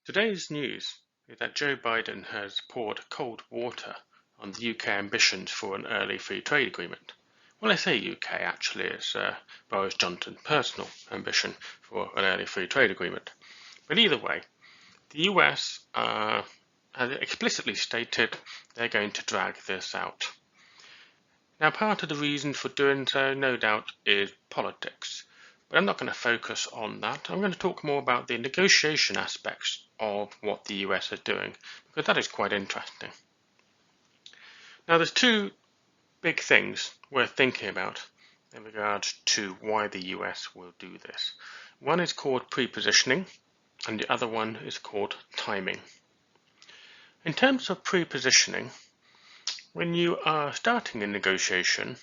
Today's news is that Joe Biden has poured cold water on the UK ambitions for an early free trade agreement. When I say UK, actually, it's Boris Johnson's personal ambition for an early free trade agreement. But either way, the US has explicitly stated they're going to drag this out. Now, part of the reason for doing so, no doubt, is politics. But I'm not going to focus on that. I'm going to talk more about the negotiation aspects of what the US is doing, because that is quite interesting. Now, there's two big things worth thinking about in regards to why the US will do this. One is called pre-positioning, and the other one is called timing. In terms of pre-positioning, when you are starting a negotiation,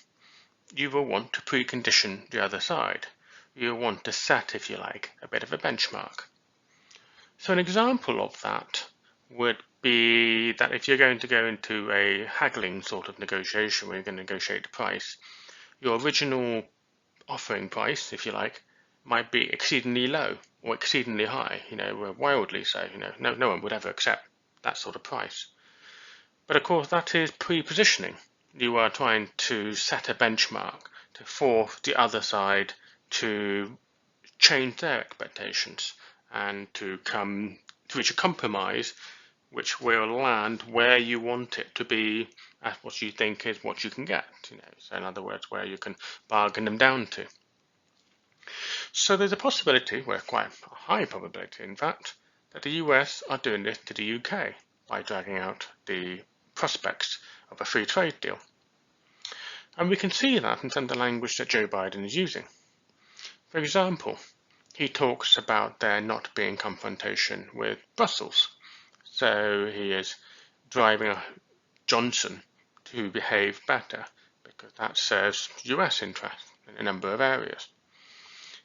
you will want to precondition the other side. You will want to set, if you like, a bit of a benchmark. So an example of that would be that if you're going to go into a haggling sort of negotiation where you're going to negotiate the price, your original offering price, if you like, might be exceedingly low or exceedingly high, wildly so. No one would ever accept that sort of price. But of course, that is pre-positioning. You are trying to set a benchmark to force the other side to change their expectations and to reach a compromise which will land where you want it to be at what you think is what you can get. So in other words, where you can bargain them down to. So there's a possibility, well, quite a high probability in fact, that the US are doing this to the UK by dragging out the prospects of a free trade deal. And we can see that in some of the language that Joe Biden is using. For example, he talks about there not being confrontation with Brussels. So he is driving Johnson to behave better because that serves US interests in a number of areas.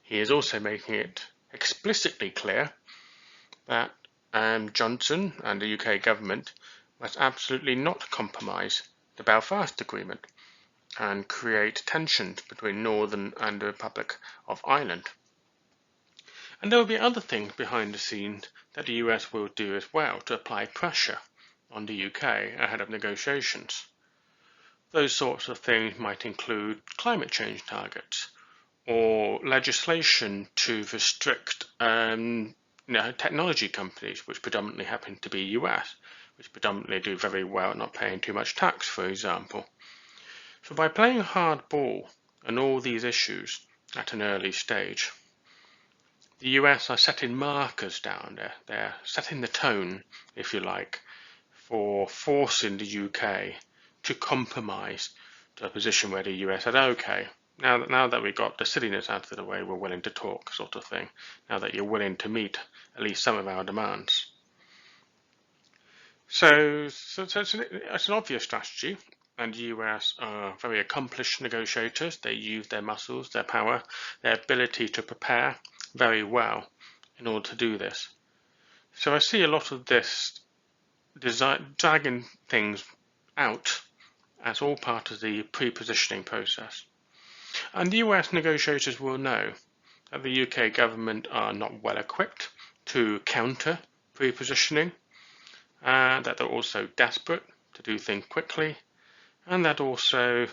He is also making it explicitly clear that Johnson and the UK government must absolutely not compromise the Belfast Agreement and create tensions between Northern and the Republic of Ireland. And there will be other things behind the scenes that the US will do as well to apply pressure on the UK ahead of negotiations. Those sorts of things might include climate change targets or legislation to restrict technology companies, which predominantly happen to be US, which predominantly do very well at not paying too much tax, for example. So by playing hardball on all these issues at an early stage, the US are setting markers down there. They're setting the tone, if you like, for forcing the UK to compromise to a position where the US said, okay, now that we've got the silliness out of the way, we're willing to talk, sort of thing. Now that you're willing to meet at least some of our demands. So it's an obvious strategy, and the US are very accomplished negotiators. They use their muscles, their power, their ability to prepare very well in order to do this. So I see a lot of this dragging things out as all part of the pre-positioning process. And the US negotiators will know that the UK government are not well equipped to counter pre-positioning, and that they're also desperate to do things quickly, and that also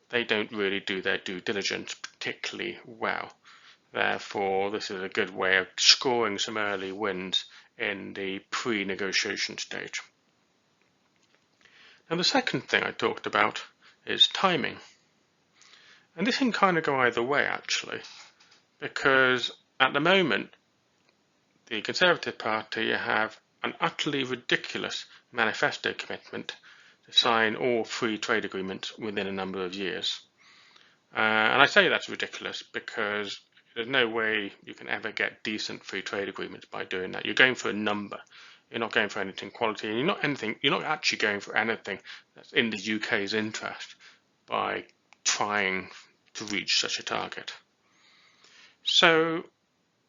they don't really do their due diligence particularly well. Therefore, this is a good way of scoring some early wins in the pre-negotiation stage. Now, the second thing I talked about is timing. And this can kind of go either way, actually, because at the moment, the Conservative Party have an utterly ridiculous manifesto commitment to sign all free trade agreements within a number of years. And I say that's ridiculous because there's no way you can ever get decent free trade agreements by doing that. You're going for a number. You're not going for anything quality, and you're not actually going for anything that's in the UK's interest by trying to reach such a target. So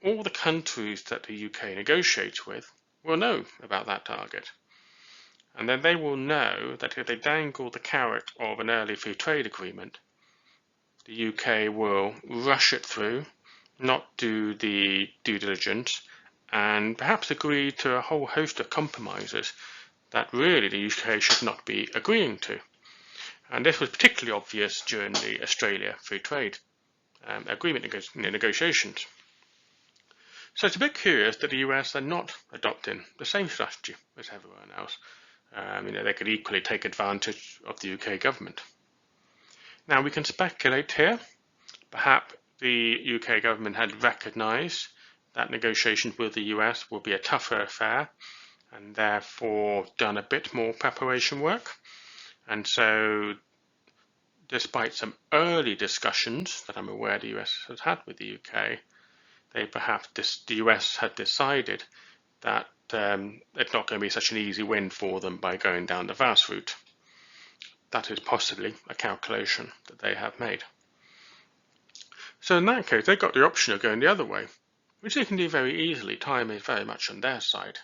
all the countries that the UK negotiates with will know about that target. And then they will know that if they dangle the carrot of an early free trade agreement, the UK will rush it through, not do the due diligence, and perhaps agree to a whole host of compromises that really the UK should not be agreeing to. And this was particularly obvious during the Australia Free Trade Agreement negotiations. So it's a bit curious that the US are not adopting the same strategy as everyone else. They could equally take advantage of the UK government. Now we can speculate here. Perhaps the UK government had recognised that negotiations with the US will be a tougher affair and therefore done a bit more preparation work. And so despite some early discussions that I'm aware the US has had with the UK, the US had decided that it's not going to be such an easy win for them by going down the VAS route. That is possibly a calculation that they have made. So in that case, they've got the option of going the other way, which they can do very easily. Time is very much on their side.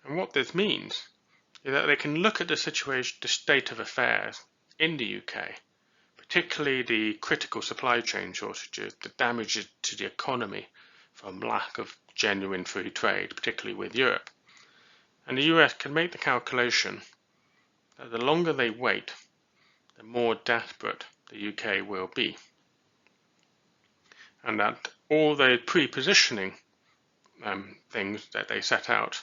And what this means is that they can look at the situation, the state of affairs in the UK, particularly the critical supply chain shortages, the damages to the economy from lack of genuine free trade, particularly with Europe. And the US can make the calculation that the longer they wait, the more desperate the UK will be. And that all the pre-positioning things that they set out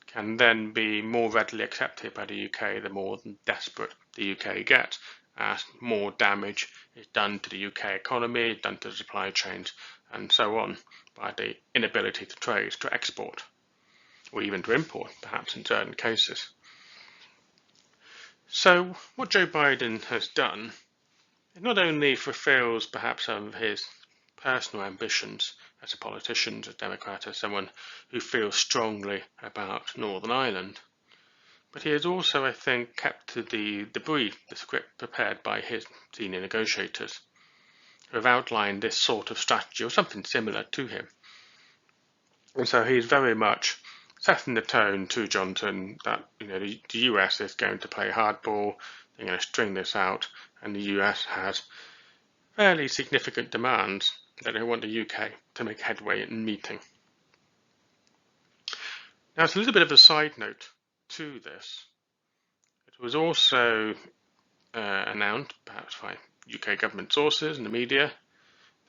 can then be more readily accepted by the UK the more desperate the UK gets, as more damage is done to the UK economy, done to the supply chains, and so on, by the inability to trade, to export, or even to import, perhaps in certain cases. So what Joe Biden has done, it not only fulfills perhaps some of his personal ambitions as a politician, as a Democrat, as someone who feels strongly about Northern Ireland, but he has also, I think, kept to the brief, the script prepared by his senior negotiators, who have outlined this sort of strategy or something similar to him. And so he's very much setting the tone to Johnson that the US is going to play hardball, they're going to string this out, and the US has fairly significant demands that they want the UK to make headway in meeting. Now, it's a little bit of a side note to this. It was also announced, perhaps by UK government sources and the media,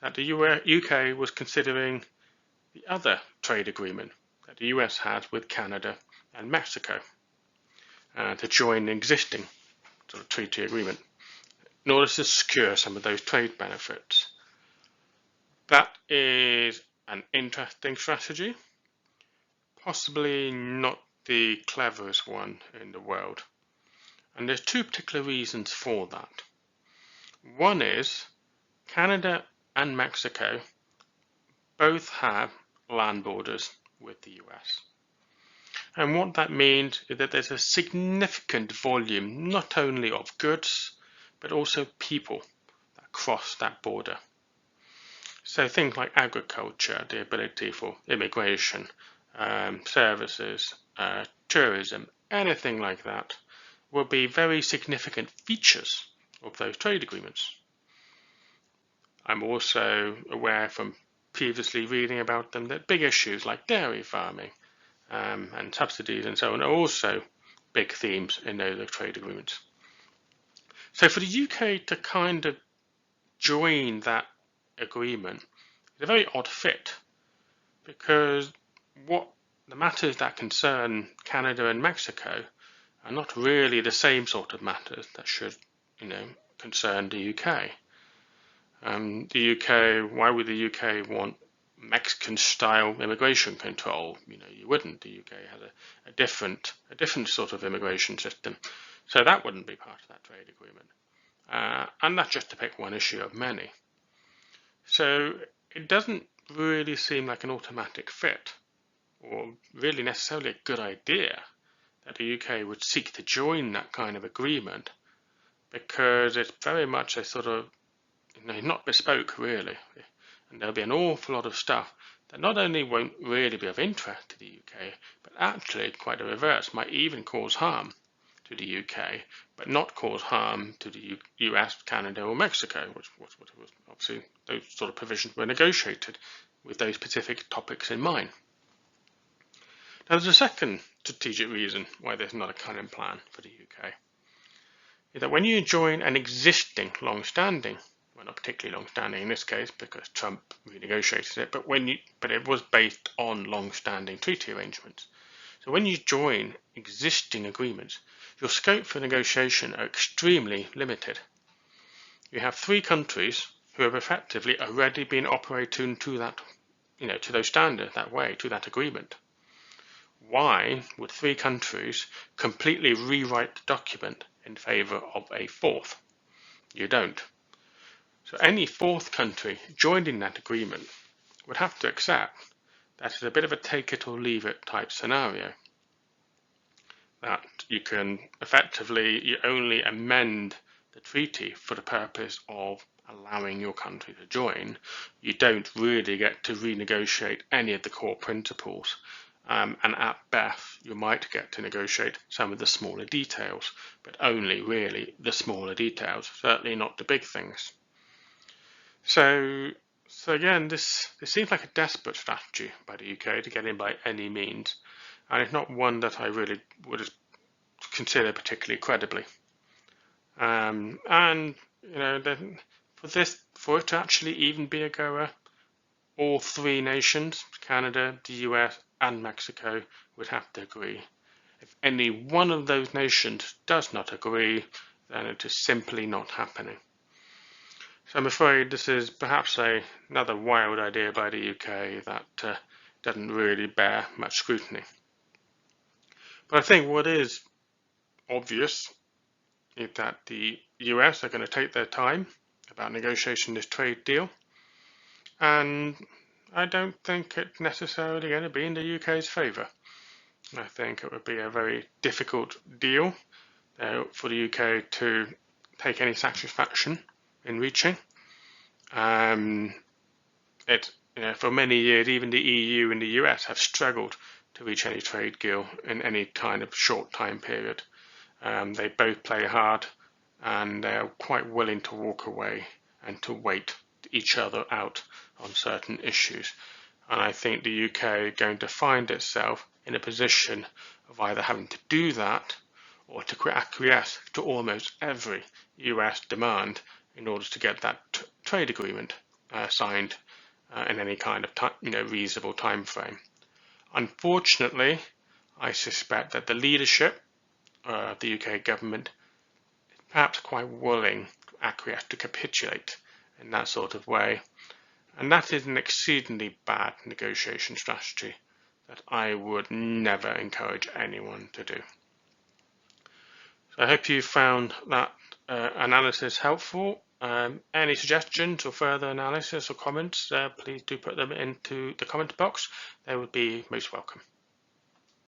that the UK was considering the other trade agreement that the US has with Canada and Mexico to join an existing sort of treaty agreement in order to secure some of those trade benefits. That is an interesting strategy, possibly not the cleverest one in the world. And there's two particular reasons for that. One is Canada and Mexico both have land borders with the US. And what that means is that there's a significant volume not only of goods but also people that cross that border. So things like agriculture, the ability for immigration, services, tourism, anything like that will be very significant features of those trade agreements. I'm also aware from previously reading about them that big issues like dairy farming and subsidies and so on are also big themes in those trade agreements. So for the UK to kind of join that agreement is a very odd fit, because what the matters that concern Canada and Mexico are not really the same sort of matters that should, concern the UK. The UK, why would the UK want Mexican-style immigration control? You wouldn't. The UK has a different sort of immigration system, so that wouldn't be part of that trade agreement. And that's just to pick one issue of many. So it doesn't really seem like an automatic fit, or really necessarily a good idea that the UK would seek to join that kind of agreement, because it's very much a sort of, not bespoke really, and there'll be an awful lot of stuff that not only won't really be of interest to the UK, but actually quite the reverse, might even cause harm to the UK, but not cause harm to the US, Canada or Mexico, which was obviously those sort of provisions were negotiated with those specific topics in mind. Now, there's a second strategic reason why there's not a cunning plan for the UK. Is that when you join an existing long-standing, well, not particularly long-standing in this case because Trump renegotiated it, but it was based on long-standing treaty arrangements. So when you join existing agreements, your scope for negotiation are extremely limited. You have 3 countries who have effectively already been operating to that, to those standards, that way, to that agreement. Why would 3 countries completely rewrite the document in favour of a 4th? You don't. So any 4th country joining that agreement would have to accept that it's a bit of a take it or leave it type scenario. That you can effectively, you only amend the treaty for the purpose of allowing your country to join. You don't really get to renegotiate any of the core principles. And at best, you might get to negotiate some of the smaller details, but only really the smaller details, certainly not the big things. So again, this seems like a desperate strategy by the UK to get in by any means, and it's not one that I really would consider particularly credibly. And then for it to actually even be a goer, all 3 nations, Canada, the US, and Mexico, would have to agree. If any one of those nations does not agree, then it is simply not happening. So I'm afraid this is perhaps another wild idea by the UK that doesn't really bear much scrutiny. But I think what is obvious is that the US are going to take their time about negotiating this trade deal, and I don't think it's necessarily going to be in the UK's favour. I think it would be a very difficult deal for the UK to take any satisfaction in reaching. For many years, even the EU and the US have struggled to reach any trade deal in any kind of short time period. They both play hard, and they are quite willing to walk away and to wait each other out on certain issues. And I think the UK is going to find itself in a position of either having to do that or to acquiesce to almost every US demand in order to get that trade agreement signed in any kind of reasonable time frame. Unfortunately, I suspect that the leadership of the UK government is perhaps quite willing to acquiesce, to capitulate in that sort of way. And that is an exceedingly bad negotiation strategy that I would never encourage anyone to do. So I hope you found that analysis helpful. Any suggestions or further analysis or comments, please do put them into the comment box. They would be most welcome.